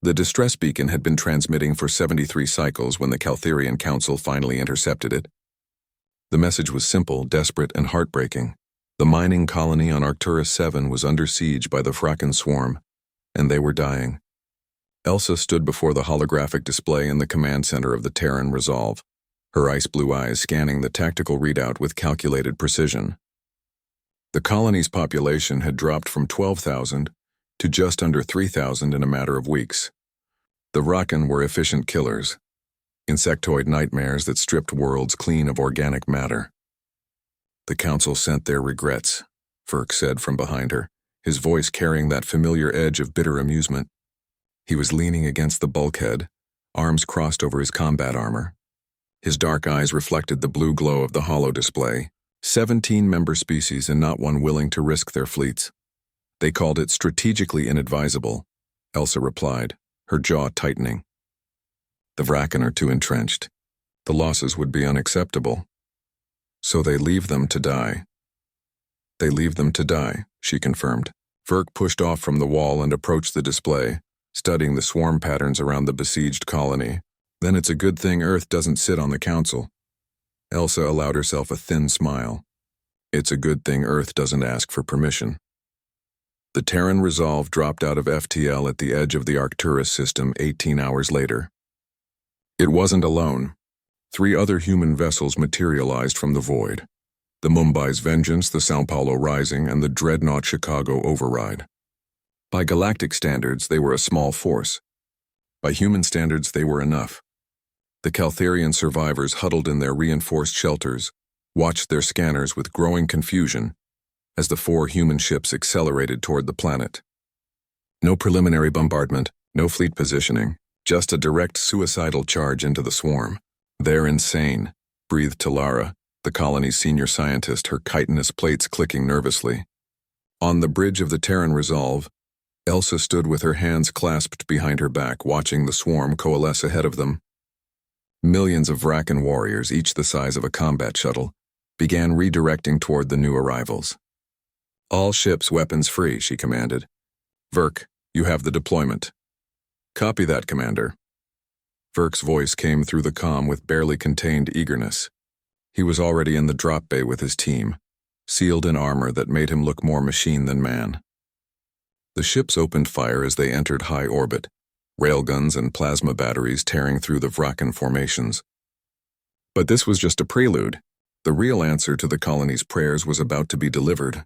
The distress beacon had been transmitting for 73 cycles when the Caltherian Council finally intercepted it. The message was simple, desperate, and heartbreaking. The mining colony on Arcturus 7 was under siege by the Fracken swarm, and they were dying. Elsa stood before the holographic display in the command center of the Terran Resolve, her ice-blue eyes scanning the tactical readout with calculated precision. The colony's population had dropped from 12,000 to just under 3,000 in a matter of weeks. The Fracken were efficient killers, insectoid nightmares that stripped worlds clean of organic matter. The Council sent their regrets, Ferk said from behind her, his voice carrying that familiar edge of bitter amusement. He was leaning against the bulkhead, arms crossed over his combat armor. His dark eyes reflected the blue glow of the holo display. 17 member species and not one willing to risk their fleets. They called it strategically inadvisable, Elsa replied, her jaw tightening. The Fracken are too entrenched. The losses would be unacceptable. So they leave them to die. They leave them to die, she confirmed. Ferk pushed off from the wall and approached the display, studying the swarm patterns around the besieged colony. Then it's a good thing Earth doesn't sit on the Council. Elsa allowed herself a thin smile. It's a good thing Earth doesn't ask for permission. The Terran Resolve dropped out of FTL at the edge of the Arcturus system 18 hours later. It wasn't alone. 3 other human vessels materialized from the void. The Mumbai's Vengeance, the Sao Paulo Rising, and the dreadnought Chicago Override. By galactic standards, they were a small force. By human standards, they were enough. The Caltherian survivors huddled in their reinforced shelters, watched their scanners with growing confusion as the 4 human ships accelerated toward the planet. No preliminary bombardment, no fleet positioning, just a direct suicidal charge into the swarm. They're insane, breathed Talara, the colony's senior scientist, her chitinous plates clicking nervously. On the bridge of the Terran Resolve, Elsa stood with her hands clasped behind her back, watching the swarm coalesce ahead of them. Millions of Fracken warriors, each the size of a combat shuttle, began redirecting toward the new arrivals. All ships weapons free, she commanded. Verk, you have the deployment. Copy that, Commander. Verk's voice came through the comm with barely contained eagerness. He was already in the drop bay with his team, sealed in armor that made him look more machine than man. The ships opened fire as they entered high orbit, railguns and plasma batteries tearing through the Fracken formations. But this was just a prelude. The real answer to the colony's prayers was about to be delivered.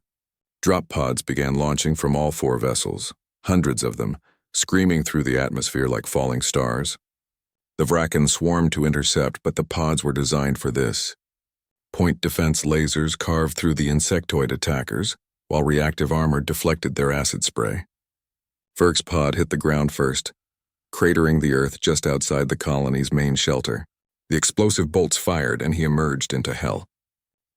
Drop pods began launching from all 4 vessels, hundreds of them, screaming through the atmosphere like falling stars. The Fracken swarmed to intercept, but the pods were designed for this. Point defense lasers carved through the insectoid attackers, while reactive armor deflected their acid spray. Ferk's pod hit the ground first, cratering the earth just outside the colony's main shelter. The explosive bolts fired, and he emerged into hell.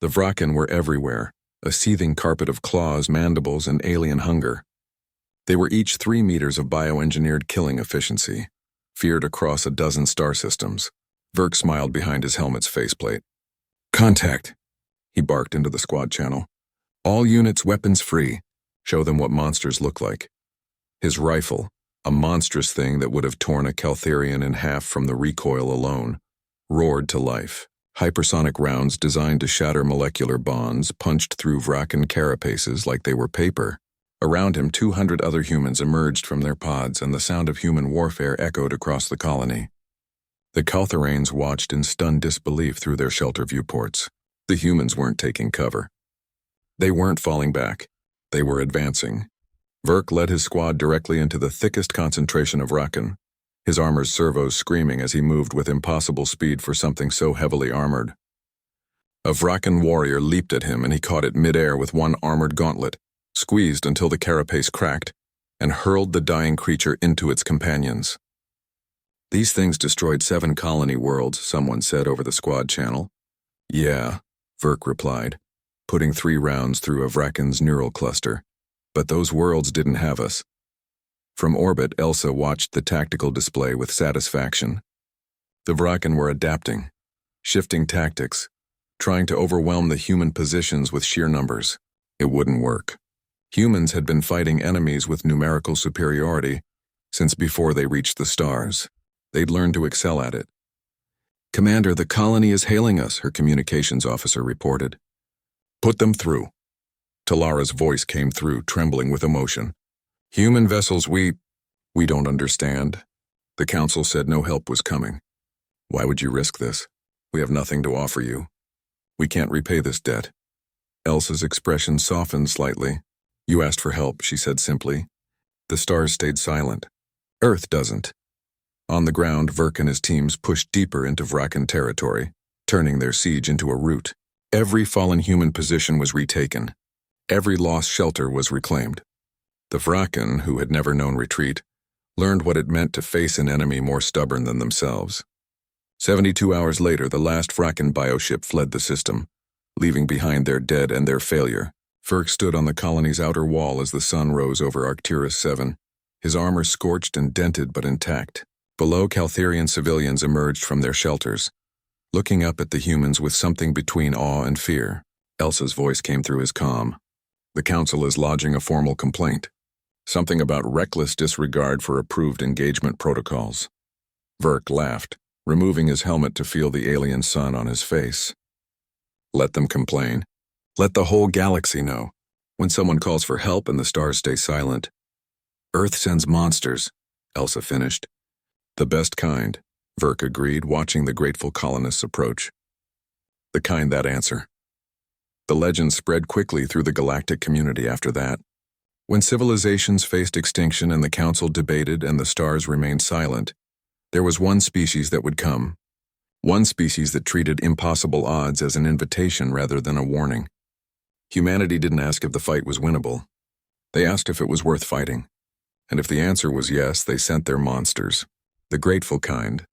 The Fracken were everywhere, a seething carpet of claws, mandibles, and alien hunger. They were each 3 meters of bioengineered killing efficiency, feared across a dozen star systems. Verk smiled behind his helmet's faceplate. Contact, he barked into the squad channel. All units weapons free. Show them what monsters look like. His rifle, a monstrous thing that would have torn a Caltherian in half from the recoil alone, roared to life. Hypersonic rounds designed to shatter molecular bonds punched through Fracken carapaces like they were paper. Around him, 200 other humans emerged from their pods, and the sound of human warfare echoed across the colony. The Caltherians watched in stunned disbelief through their shelter viewports. The humans weren't taking cover. They weren't falling back. They were advancing. Verk led his squad directly into the thickest concentration of Fracken, his armor's servos screaming as he moved with impossible speed for something so heavily armored. A Fracken warrior leaped at him, and he caught it midair with one armored gauntlet, squeezed until the carapace cracked, and hurled the dying creature into its companions. These things destroyed 7 colony worlds, someone said over the squad channel. Yeah, Verk replied, putting 3 rounds through a Fracken's neural cluster. But those worlds didn't have us. From orbit, Elsa watched the tactical display with satisfaction. The Fracken were adapting, shifting tactics, trying to overwhelm the human positions with sheer numbers. It wouldn't work. Humans had been fighting enemies with numerical superiority, since before they reached the stars. They'd learned to excel at it. "Commander, the colony is hailing us," her communications officer reported. "Put them through." Talara's voice came through, trembling with emotion. "Human vessels, we don't understand." The council said no help was coming. "Why would you risk this? We have nothing to offer you. We can't repay this debt." Elsa's expression softened slightly. "You asked for help," she said simply. The stars stayed silent. Earth doesn't. On the ground, Verk and his teams pushed deeper into Vrakan territory, turning their siege into a rout. Every fallen human position was retaken. Every lost shelter was reclaimed. The Vrakan, who had never known retreat, learned what it meant to face an enemy more stubborn than themselves. 72 hours later, the last Vrakan bioship fled the system, leaving behind their dead and their failure. Verk stood on the colony's outer wall as the sun rose over Arcturus 7, his armor scorched and dented but intact. Below, Caltherian civilians emerged from their shelters, looking up at the humans with something between awe and fear. Elsa's voice came through his calm. "The council is lodging a formal complaint. Something about reckless disregard for approved engagement protocols." Verk laughed, removing his helmet to feel the alien sun on his face. "Let them complain. Let the whole galaxy know. When someone calls for help and the stars stay silent. Earth sends monsters," Elsa finished. "The best kind," Verk agreed, watching the grateful colonists approach. "The kind that answer." The legend spread quickly through the galactic community after that. When civilizations faced extinction and the council debated and the stars remained silent, there was one species that would come. One species that treated impossible odds as an invitation rather than a warning. Humanity didn't ask if the fight was winnable. They asked if it was worth fighting. And if the answer was yes, they sent their monsters. The grateful kind,